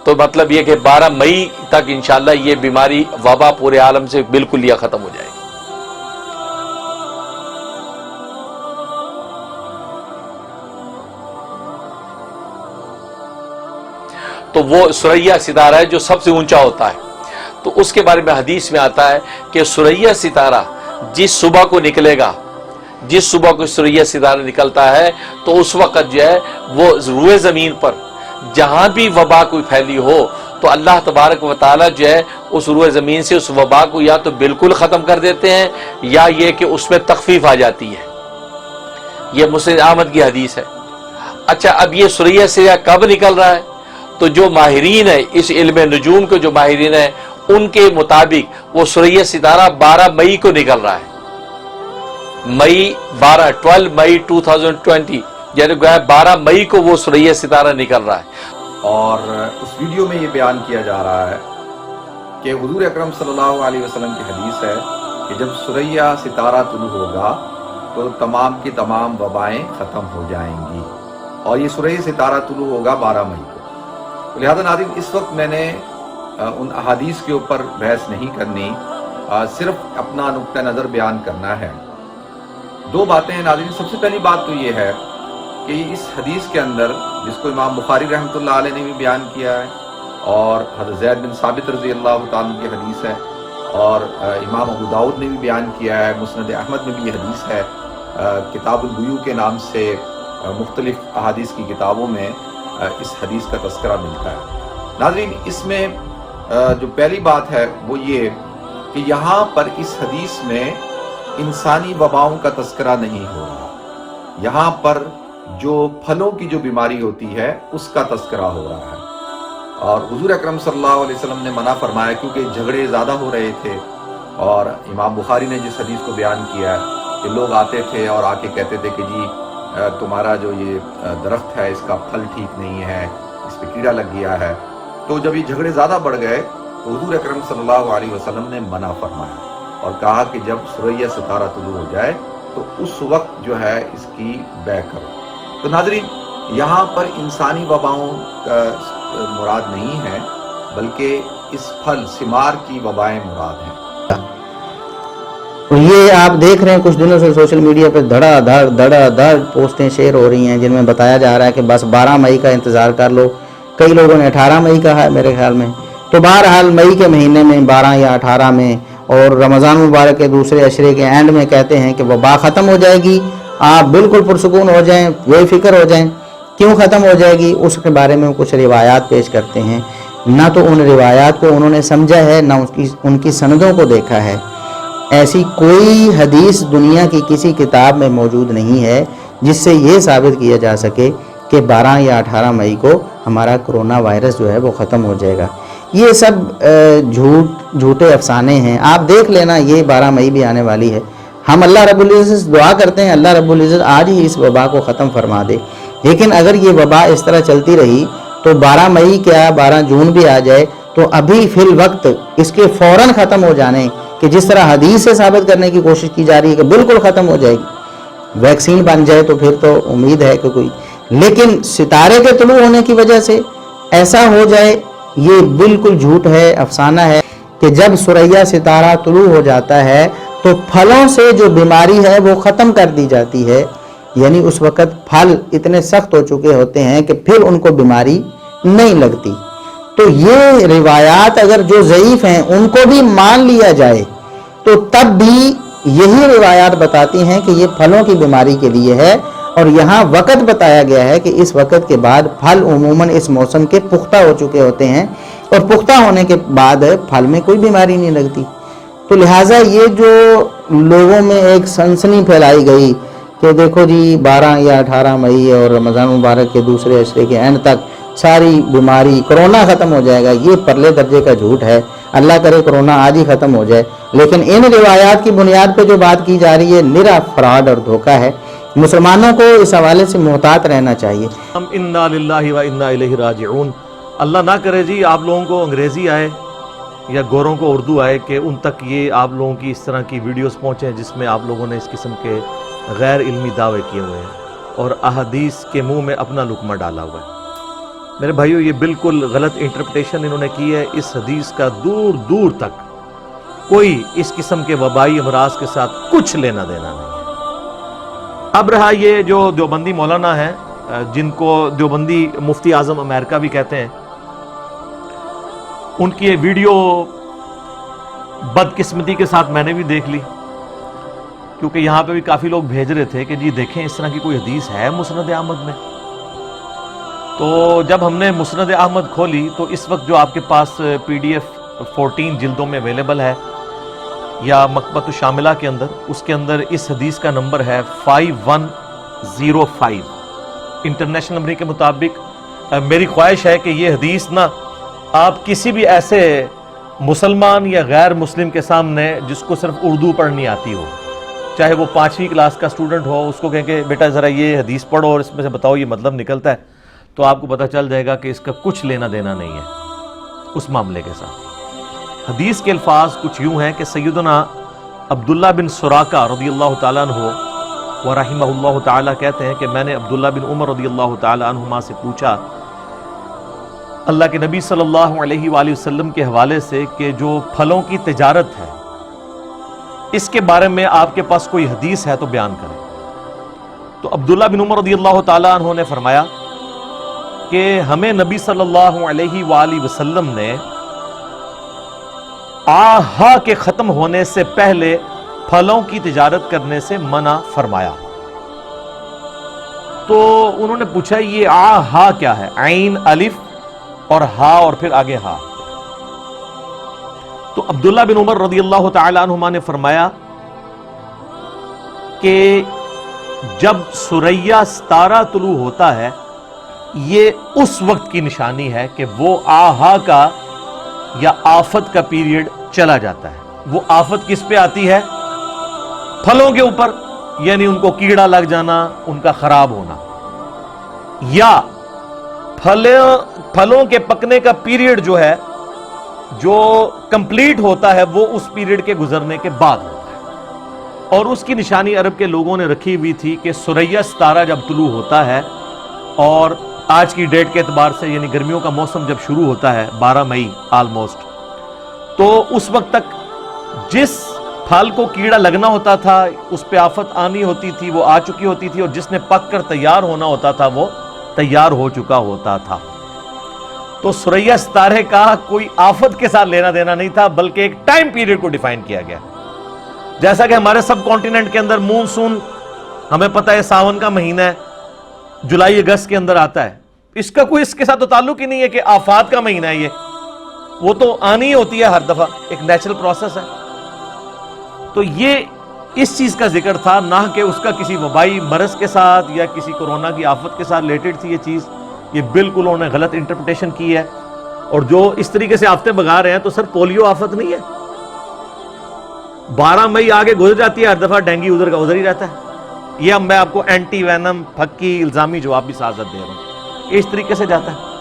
تو مطلب یہ کہ 12 مئی تک انشاءاللہ یہ بیماری وبا پورے عالم سے بالکل یہ ختم ہو جائے گی۔ تو وہ ثریا ستارہ ہے جو سب سے اونچا ہوتا ہے، تو اس کے بارے میں حدیث میں آتا ہے کہ ثریا ستارہ جس صبح کو نکلے گا، جس صبح کو ثریا ستارہ نکلتا ہے تو اس وقت جو ہے وہ روئے زمین پر جہاں بھی وبا کوئی پھیلی ہو تو اللہ تبارک و تعالی جو ہے اس روئے زمین سے اس وبا کو یا تو بالکل ختم کر دیتے ہیں یا یہ کہ اس میں تخفیف آ جاتی ہے۔ یہ مسند احمد کی حدیث ہے۔ اچھا، اب یہ ثریا ستارہ کب نکل رہا ہے؟ تو جو ماہرین ہیں اس علم نجوم کے جو ماہرین ہیں ان کے مطابق وہ ثریا ستارہ 12 مئی کو نکل رہا ہے۔ 12 مئی 2020 یعنی 12 مئی کو وہ ثریا ستارہ نکل رہا ہے۔ اور اس ویڈیو میں یہ بیان کیا جا رہا ہے کہ حضور اکرم صلی اللہ علیہ وسلم کی حدیث ہے کہ جب ثریا ستارہ طلوع ہوگا تو تمام کی تمام وبائیں ختم ہو جائیں گی، اور یہ ثریا ستارہ طلوع ہوگا 12 مئی کو۔ لہذا ناظرین، اس وقت میں نے ان احادیث کے اوپر بحث نہیں کرنی، صرف اپنا نقطہ نظر بیان کرنا ہے۔ دو باتیں ہیں ناظرین۔ سب سے پہلی بات تو یہ ہے کہ اس حدیث کے اندر، جس کو امام بخاری رحمۃ اللہ علیہ نے بھی بیان کیا ہے اور حضرت زید بن ثابت رضی اللہ تعالیٰ کی حدیث ہے، اور امام ابو داؤد نے بھی بیان کیا ہے، مسند احمد میں بھی یہ حدیث ہے، کتاب البیوع کے نام سے مختلف احادیث کی کتابوں میں اس حدیث کا تذکرہ ملتا ہے۔ ناظرین، اس میں جو پہلی بات ہے وہ یہ کہ یہاں پر اس حدیث میں انسانی وباؤں کا تذکرہ نہیں ہو رہا، یہاں پر جو پھلوں کی جو بیماری ہوتی ہے اس کا تذکرہ ہو رہا ہے۔ اور حضور اکرم صلی اللہ علیہ وسلم نے منع فرمایا، کیونکہ جھگڑے زیادہ ہو رہے تھے، اور امام بخاری نے جس حدیث کو بیان کیا ہے کہ لوگ آتے تھے اور آ کے کہتے تھے کہ جی تمہارا جو یہ درخت ہے اس کا پھل ٹھیک نہیں ہے، اس پہ کیڑا لگ گیا ہے۔ تو جب یہ جھگڑے زیادہ بڑھ گئے تو حضور اکرم صلی اللہ علیہ وسلم نے منع فرمایا اور کہا کہ جب ثریا ستارہ طلوع ہو جائے تو اس وقت جو ہے اس کی بیع کرو۔ تو ناظرین، یہاں پر انسانی وباؤں کا مراد نہیں ہے، بلکہ اس پھل ثمار کی وبائیں مراد ہیں۔ یہ آپ دیکھ رہے ہیں کچھ دنوں سے سوشل میڈیا پہ دھڑا دھڑ پوسٹیں شیئر ہو رہی ہیں جن میں بتایا جا رہا ہے کہ بس 12 مئی کا انتظار کر لو۔ کئی لوگوں نے 18 مئی کہا ہے میرے خیال میں۔ تو بہرحال مئی کے مہینے میں 12 یا 18 میں اور رمضان مبارک کے دوسرے عشرے کے اینڈ میں کہتے ہیں کہ وبا ختم ہو جائے گی، آپ بالکل پرسکون ہو جائیں، بے فکر ہو جائیں۔ کیوں ختم ہو جائے گی؟ اس کے بارے میں کچھ روایات پیش کرتے ہیں۔ نہ تو ان روایات کو انہوں نے سمجھا ہے، نہ ان کی سندوں کو دیکھا ہے۔ ایسی کوئی حدیث دنیا کی کسی کتاب میں موجود نہیں ہے جس سے یہ ثابت کیا جا سکے کہ 12 یا 18 مئی کو ہمارا کرونا وائرس جو ہے وہ ختم ہو جائے گا۔ یہ سب جھوٹے افسانے ہیں۔ آپ دیکھ لینا، یہ 12 مئی بھی آنے والی ہے۔ ہم اللہ رب العزت سے دعا کرتے ہیں اللہ رب العزت آج ہی اس وبا کو ختم فرما دے، لیکن اگر یہ وبا اس طرح چلتی رہی تو 12 مئی کیا 12 جون بھی آ جائے تو ابھی فی الوقت اس کے فوراً ختم ہو جانے کہ جس طرح حدیث سے ثابت کرنے کی کوشش کی جا رہی ہے کہ بالکل ختم ہو جائے گی، ویکسین بن جائے تو پھر تو امید ہے کہ کوئی، لیکن ستارے کے طلوع ہونے کی وجہ سے ایسا ہو جائے، یہ بالکل جھوٹ ہے، افسانہ ہے کہ جب ثریا ستارہ طلوع ہو جاتا ہے تو پھلوں سے جو بیماری ہے وہ ختم کر دی جاتی ہے، یعنی اس وقت پھل اتنے سخت ہو چکے ہوتے ہیں کہ پھر ان کو بیماری نہیں لگتی۔ تو یہ روایات اگر جو ضعیف ہیں ان کو بھی مان لیا جائے تو تب بھی یہی روایات بتاتی ہیں کہ یہ پھلوں کی بیماری کے لیے ہے، اور یہاں وقت بتایا گیا ہے کہ اس وقت کے بعد پھل عموماً اس موسم کے پختہ ہو چکے ہوتے ہیں، اور پختہ ہونے کے بعد پھل میں کوئی بیماری نہیں لگتی۔ تو لہٰذا یہ جو لوگوں میں ایک سنسنی پھیلائی گئی کہ دیکھو جی 12 یا 18 مئی اور رمضان مبارک کے دوسرے عشرے کے اینڈ تک ساری بیماری کرونا ختم ہو جائے گا، یہ پرلے درجے کا جھوٹ ہے۔ اللہ کرے کرونا آج ہی ختم ہو جائے، لیکن ان روایات کی بنیاد پہ جو بات کی جا رہی ہے نرا فراڈ اور دھوکہ ہے۔ مسلمانوں کو اس حوالے سے محتاط رہنا چاہیے۔ ہم انا للہ و انا الیہ راجعون۔ اللہ نہ کرے جی آپ لوگوں کو انگریزی آئے یا گوروں کو اردو آئے کہ ان تک یہ آپ لوگوں کی اس طرح کی ویڈیوز پہنچیں جس میں آپ لوگوں نے اس قسم کے غیر علمی دعوے کیے ہوئے ہیں اور احادیث کے منہ میں اپنا لقمہ ڈالا ہوا ہے۔ میرے بھائیو یہ بالکل غلط انٹرپریٹیشن انہوں نے کی ہے. اس حدیث کا دور دور تک کوئی اس قسم کے وبائی امراض کے ساتھ کچھ لینا دینا نہیں ہے. اب رہا یہ جو دیوبندی مولانا ہیں جن کو دیوبندی مفتی اعظم امریکہ بھی کہتے ہیں، ان کی یہ ویڈیو بدقسمتی کے ساتھ میں نے بھی دیکھ لی، کیونکہ یہاں پہ بھی کافی لوگ بھیج رہے تھے کہ جی دیکھیں اس طرح کی کوئی حدیث ہے مسند احمد میں. تو جب ہم نے مسند احمد کھولی تو اس وقت جو آپ کے پاس پی ڈی ایف 14 جلدوں میں اویلیبل ہے یا مکتبۃ الشاملہ کے اندر، اس کے اندر اس حدیث کا نمبر ہے 5105 انٹرنیشنل نمبر کے مطابق. میری خواہش ہے کہ یہ حدیث نا آپ کسی بھی ایسے مسلمان یا غیر مسلم کے سامنے جس کو صرف اردو پڑھنی آتی ہو، چاہے وہ 5ویں کلاس کا اسٹوڈنٹ ہو، اس کو کہیں کہ بیٹا ذرا یہ حدیث پڑھو اور اس میں سے بتاؤ یہ مطلب نکلتا ہے، تو آپ کو پتہ چل جائے گا کہ اس کا کچھ لینا دینا نہیں ہے اس معاملے کے ساتھ. حدیث کے الفاظ کچھ یوں ہیں کہ سیدنا عبداللہ بن سراقہ رضی اللہ تعالیٰ عنہ ورحمہ اللہ تعالیٰ کہتے ہیں کہ میں نے عبداللہ بن عمر رضی اللہ تعالیٰ عنہما سے پوچھا اللہ کے نبی صلی اللہ علیہ وآلہ وسلم کے حوالے سے کہ جو پھلوں کی تجارت ہے اس کے بارے میں آپ کے پاس کوئی حدیث ہے تو بیان کریں. تو عبداللہ بن عمر رضی اللہ تعالیٰ عنہ نے فرمایا کہ ہمیں نبی صلی اللہ علیہ وآلہ وسلم نے آہا کے ختم ہونے سے پہلے پھلوں کی تجارت کرنے سے منع فرمایا. تو انہوں نے پوچھا یہ آہا کیا ہے؟ عین الف اور ہا اور پھر آگے ہا. تو عبداللہ بن عمر رضی اللہ تعالی عنہما نے فرمایا کہ جب ثریا ستارہ طلوع ہوتا ہے یہ اس وقت کی نشانی ہے کہ وہ آہا کا یا آفت کا پیریڈ چلا جاتا ہے. وہ آفت کس پہ آتی ہے؟ پھلوں کے اوپر، یعنی ان کو کیڑا لگ جانا، ان کا خراب ہونا، یا پھلوں کے پکنے کا پیریڈ جو ہے جو کمپلیٹ ہوتا ہے وہ اس پیریڈ کے گزرنے کے بعد ہوتا ہے. اور اس کی نشانی عرب کے لوگوں نے رکھی ہوئی تھی کہ ثریا ستارہ جب طلوع ہوتا ہے اور آج کی ڈیٹ کے اعتبار سے یعنی گرمیوں کا موسم جب شروع ہوتا ہے 12 مئی آلموسٹ، تو اس وقت تک جس پھل کو کیڑا لگنا ہوتا تھا، اس پہ آفت آنی ہوتی تھی، وہ آ چکی ہوتی تھی، اور جس نے پک کر تیار ہونا ہوتا تھا وہ تیار ہو چکا ہوتا تھا. تو ثریا ستارے کا کوئی آفت کے ساتھ لینا دینا نہیں تھا، بلکہ ایک ٹائم پیریڈ کو ڈیفائن کیا گیا. جیسا کہ ہمارے سب کانٹیننٹ کے اندر مونسون ہمیں پتہ ہے ساون کا مہینہ ہے، جولائی اگست کے اندر آتا ہے، اس کا کوئی اس کے ساتھ تو تعلق ہی نہیں ہے کہ آفات کا مہینہ ہے. وہ تو آنی ہوتی ہے ہر دفعہ، ایک نیچرل پروسیس ہے. تو یہ اس چیز کا ذکر تھا، نہ کہ اس کا کسی وبائی مرض کے ساتھ یا کسی کورونا کی آفت کے ساتھ ریلیٹڈ تھی یہ چیز. یہ بالکل انہوں نے غلط انٹرپریٹیشن کی ہے. اور جو اس طریقے سے آفتیں بگا رہے ہیں تو سر پولیو آفت نہیں ہے. 12 مئی آگے گزر جاتی ہے ہر دفعہ، ڈینگی ادھر کا ادھر ہی رہتا ہے. یہ میں آپ کو اینٹی وینم پھکی الزامی جواب بھی سازت دے رہا ہوں، اس طریقے سے جاتا ہے.